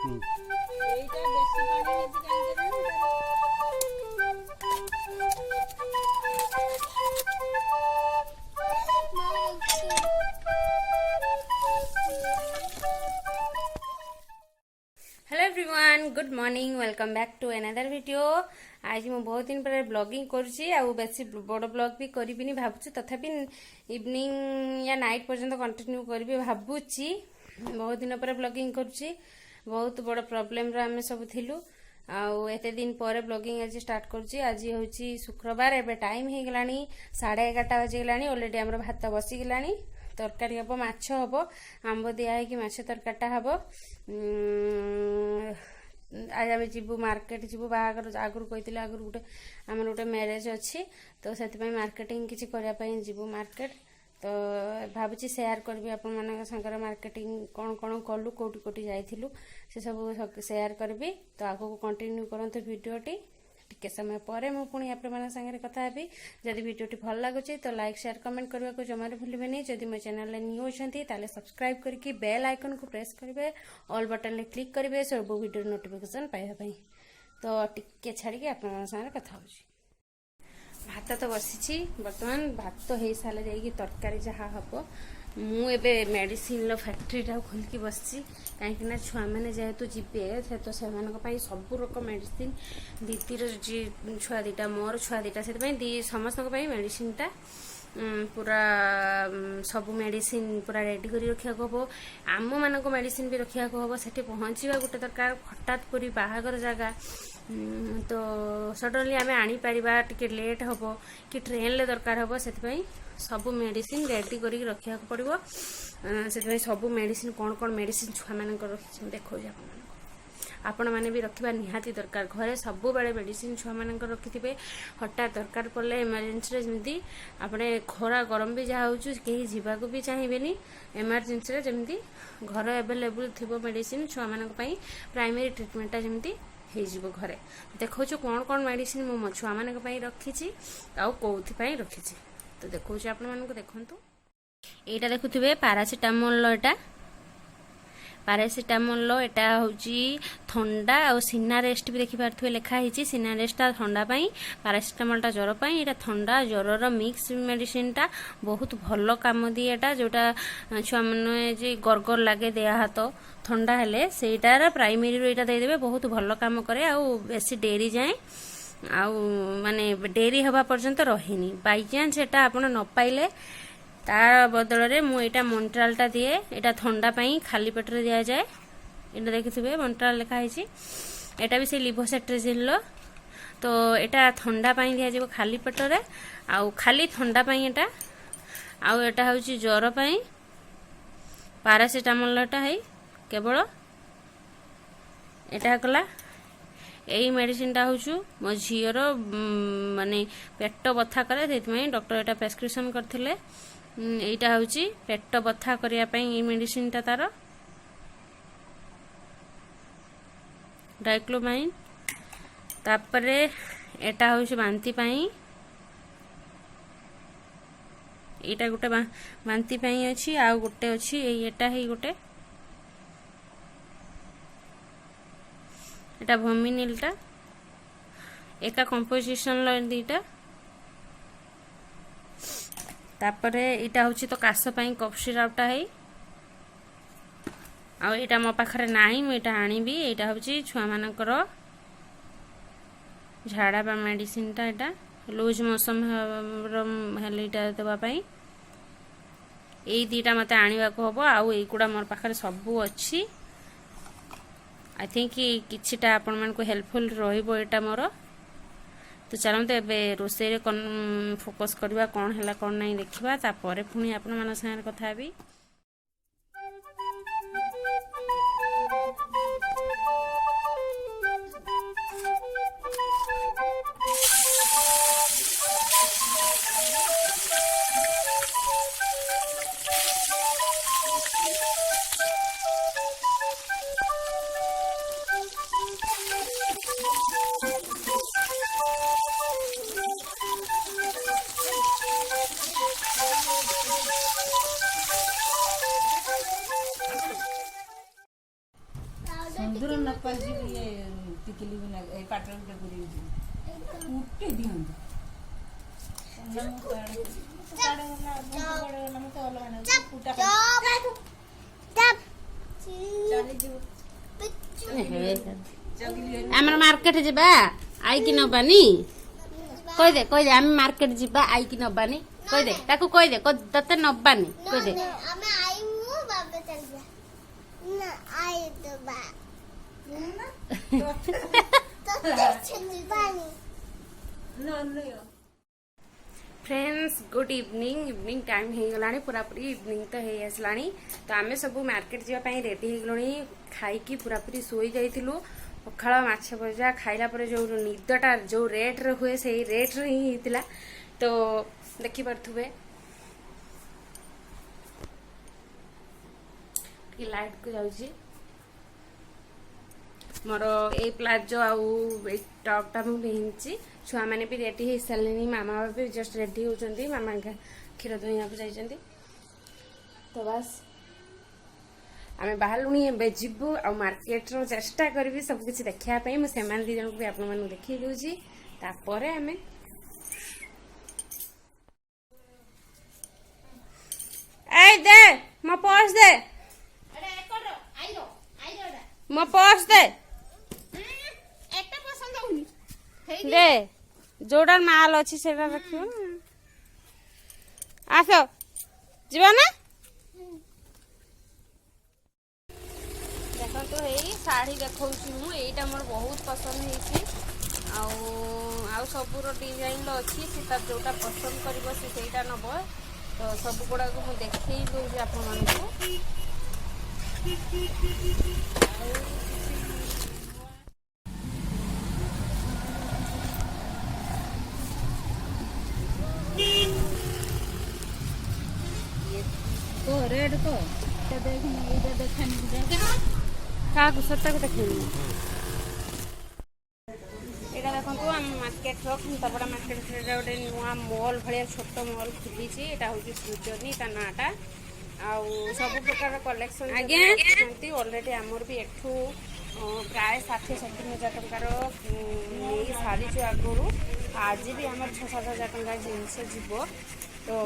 এইটা বেশি পানি হচ্ছে কেন hello everyone good morning welcome back to another video. आज मैं बहुत दिन पर ब्लॉगिंग करुँची आ बेसी बड़ ब्लॉग भी करी भावुँ तथापि इवनिंग या नाइट पर्यंत कंटिन्यू करी भावुची। बहुत दिन पर ब्लॉगिंग करुँची बहुत बड़ प्रॉब्लम रो आमे सब थिलु आउ एते दिन पर ब्लॉगिंग आज स्टार्ट करुँची। आज होची शुक्रवार एबे टाइम हे गलानी 11:30 बजे गलानी। ऑलरेडी हमर भात बसी गलानी तरकारी हम माछ हम आंब दिया है कि माछ तरकारीटा हम। आज आम जीवु मार्केट जीवु बाहागर आगुरी कही आगुरी गोटे आम गोटे मैरेज अच्छी तो से मार्केटिंग किसी करने जीवु मार्केट तो भावुची शेयर करी आपण मान सागर मार्केटिंग कौन कौन कलु कौटी कौटी जाइलु से सब शेयर करी। तो आगो कंटिन्यू करंतु वीडियोटी टिके समय पर मुझे आपण सागर कथा हेबी। जदि वीडियोटी भल लगुच तो लाइक शेयर कमेंट करने को जमार भूलें। जदि मो चैनल न्यू होती ताले सब्सक्राइब करके बेल आइकन को प्रेस करेंगे ऑल बटन में क्लिक करेंगे सब वीडियो नोटिफिकेशन पाइबा। तो टिके छाड़ी आपण सागर कथा हो। भात तो बसी बर्तमान भात तो हो सारे जाकि तरकारी जहाँ हम मुझे मेडिसिन फैक्ट्री खोलिकी बसी कहीं छुआ मैंने जेहेतु जीवे तो से सब रकम मेडिसिन दीदीर जी छुआ दीटा मोर छुआ दीटा से समस्त मेडिसिनटा पूरा सब मेडिसिन पूरा रेडी कर रखा हम। आम मान मेडिसिन भी रखा हम से पहुँचा गोटे दरकार हठात पूरी बाहागर जगह तो सडनली आम आनीपर टे लेट हम कि ट्रेन ले दरकार हम से सब मेडिसिन रेडी कर रखा पड़ो। से सब मेडिसिन कौन कौन मेडिसिन छुआ मान रखी देखो आपण मैंने भी रखा निहाती दरकार। घरे सब बेले मेडिसिन छुआ मान रखि थे हठात दरकार पड़े इमरजेंसी जमी आपने खरा गरम भी जहाँ हो कहीं जावाक भी चाहिए इमरजेंसी जमी घर एवेलेबल थी मेडिसिन छुआ मान प्राइमरी ट्रिटमेंटा जमी हो घरे देखो कौन कौन मेडिसिन मो छुआ मान रखी कौथि रखी तो देखो आपण मानक देखु यहाँ देखुवे पारासीटामोल एटा पारासीटामोल एटा हूँ थंडा और सिना रेस्ट भी देखिपे लिखाही सिना रेस्टा थंडा पारासीटामोलटा ज्वर यहाँ थंडा ज्वर मिक्स मेडिसिनटा बहुत भल कम दिए एटा जोटा छुआ मैंने गरगर लगे देह हाथ थंडा हेले सेटार प्राइमरी यहाँ देदेवे बहुत भल कम करे आउ बेसी डेरी जाए आउ माने डेरी हवा पर्यंत रहीनी बाई चान्स एटा आपण न पाइले तार बदल में मुझा मंट्रालटा दिए यहाँ थंडा खाली पेटर दि जाए यहाँ देखिए मंट्राल लिखाही यहाँ भी से लिवोसेट्रिजिन तो यहाँ थंडा दि खाली पेटर आउ खाली थंडा यहाँ आउ यहाँ हूँ ज्वर पारासीटामोलटा है केवल यहाँ गला यही मेडिसिनटा हूँ मो झीर माने पेट बथा करे से डॉक्टर यहाँ प्रेस्क्रिप्शन करते यहाँ हूँ पेट बथा करने मेडिसिनटा तार डाइक्लोमाइन तापर यहाँ हूँ बांती यहाँ गोटे बांती अच्छी आउ गोटे अच्छी यहाँ है गोटे एटा भोमिनिलटा एका कंपोजिशन दीटा तापरे इटा हूँ तो काश कफ सिरपटा है आटा मो पाखे नाई मुझे आनीबी यहाँ हूँ छुआ मानकर झाड़ा मेडिसिनटा यहाँ लूज मोशन हेल्ला देवाई यही दीटा मत आने को हम आउ युड़ा मोर पाखे सब अच्छी आई थिंक किछिटा आपण मन को हेल्पफुल रहिबो एटा मोर। तो चलते एबे रोषे रे फोकस करवा कौन है कौन नहीं देखा तापर पुणी आपण मान सागर कथा हेबी। बंधुर न पाजी ये टिकली भी ना ए पाटर गुटे करी उठे दिहंद नम काड़े वाला बड़े वाला मत वाला ना फुटा चप चली जो आमर मार्केट जीवा आई कि नबानी कह दे आम मार्केट जीवा आई कि नबानी कह दे ताकू कह दे तते नबानी कह दे हमें आई मु बाबा चल जा ना आई तो बा तो चली पानी न नहीं friends good evening evening time हो गलानी पूरा पूरी इवनिंग तो हो आसलानी तो आम सब मार्केट जावाई रेडी हो गलुनी खाई पूरा पूरी सोई जाइलु पखाड़ माछ भजा खाइला पर जो निदटा जो रेट रे हुए से रेट रे ही होता तो देखी पारे लाइट को जाऊँगी मोर ए प्लाजो आउ टॉपटा मुझे पिंधि छुआ मैंने भी रेडी हो सारे मामा भी जस्ट रेडी होती मामा क्षीर दुहिया जाइए तो बस आम बाहर जीवु आ मार्केट चेष्टा करी सब किसी देखापी मुझे दी जन को भी आप देखी दूसरी तापर आम दे मो पर्स दे मो पर्स दे दे जोड़ा माल अच्छी से रखियो आस जीवा ना देखो तो यही शाढ़ी देखा मुझा मोर बहुत पसंद होती सबूर डिजाइन अच्छी से जोटा पसंद कर नब तो सब गुड़ाक मुझे देखी दूसरी आप रेड को देखनी ये देखनी क्या सत्ता को देखनी यहाँ देखो आम मार्केट तपड़ा मार्केट गोटे नुआ मॉल भाया छोट मॉल खुली यहाँ हूँ सृजनी ता नाटा आउ सब प्रकार कलेक्शन आज्ञा ऑलरेडी आमर भी एठू प्राय 60-70,000 टंकार सारी आगुरी आज भी आम 6-7,000 टंका जिनस जीव तो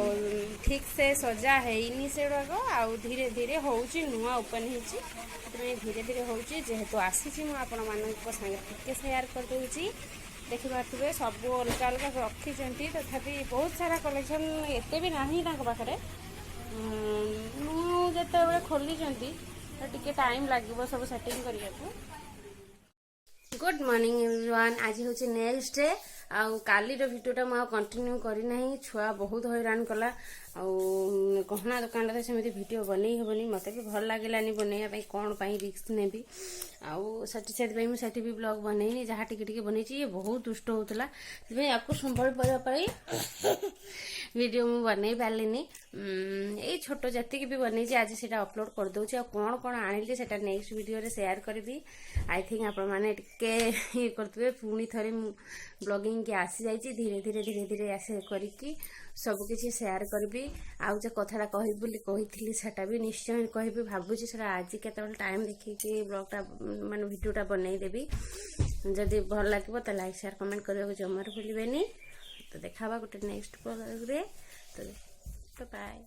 ठीक से सजा है से गुड़ाक धीरे धीरे होची नुआ ओपन होती धीरे धीरे होची जेहेतु आसी मुझे टिके शेयर कर दूची देखी पारे सब अलग अलग रखी तथापि बहुत सारा कलेक्शन एते भी नहीं पाखे मुझे खोली टिके टाइम लगे सब सेटिंग करने को। गुड मॉर्निंग एवरीवन आज हूँ नेक्स्ट डे आली भिडियोटा मुझे कंटिन्यू करना छुआ बहुत हैरान कला गहना दुकान तो सेमती भिड बनई हेनी मत भी भल लगलानी बनवाई कौन रिस्क नेबी आती मुझे भी ब्लॉग बनईनी जहाँ टिके बनई ये बहुत दुष्ट होता या संभाल पाई वीडियो मु बनई पार्लिनी ये छोट जी भी बनई आज से अपलोड कर दूसरी कौन कौन आनिली से नेक्स्ट वीडियो शेयर करी आई थिंक आप ये करते पुणी थे ब्लॉगिंग के आसी जाइए धीरे धीरे धीरे धीरे आसे करी सबकि शेयर करी आउ जो कथा कही सेटा भी निश्चय कहि भावुँ से आज केत टाइम देखिए ब्लॉगटा मान भिडियोटा बनई देवी जदि भल लगे तो लाइक शेयर कमेंट करने को जमार भूलें तो देखा गोटे नेक्स्ट ब्लॉग रे तो बाय।